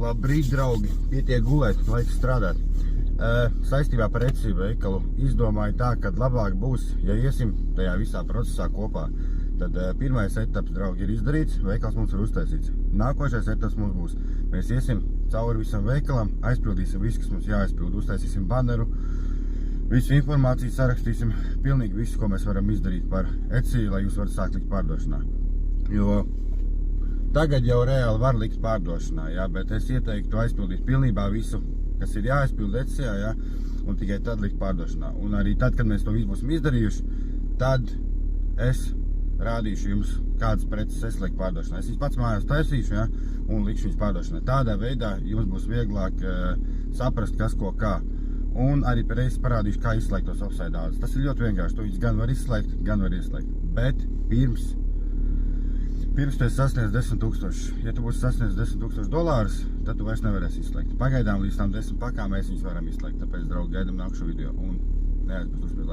Labrīt, draugi! Pietiek gulēt, laiks strādāt. Saistībā par Etsy veikalu izdomāju tā, ka labāk būs, ja iesim tajā visā procesā kopā. Tad pirmais etaps, draugi, ir izdarīts, veikals mums ir uztaisīts. Nākošais etaps mums būs. Mēs iesim cauri visam veikalam, aizpildīsim visu, kas mums jāaizpild, uztaisīsim baneru, visu informāciju sarakstīsim, pilnīgi visu, ko mēs varam izdarīt par Etsy, lai jūs varat sākt likt pārdošanā. Jo tagad jau reāli var likt pārdošanā, jā, bet es ieteiktu aizpildīt pilnībā visu, kas ir jāaizpild Etsy, jā, un tikai tad likt pārdošanā. Un arī tad, kad mēs to visu būsim izdarījuši, tad es rādīšu jums, kādas preces es lieku pārdošanā. Es viņus pats mājās taisīšu, ja, un likšu viņus pārdošanā. Tādā veidā jums būs vieglāk saprast, kas ko kā. Un arī reiz parādīšu, kā izslēgt tos offside ādus. Tas ir ļoti vienkārši. To viņus gan var izslēgt, gan var ieslēgt. Bet pirms tu esi sasniedz 10 000. Ja tu būsi sasniedz $10,000, tad tu vairs nevarēsi izslēgt. Pagaidām līdz tām 10 pakām mēs viņus varam izslēgt. Tāpēc, draugi, gaidam nākušo video. Un neaizmirst uzspiest laiku.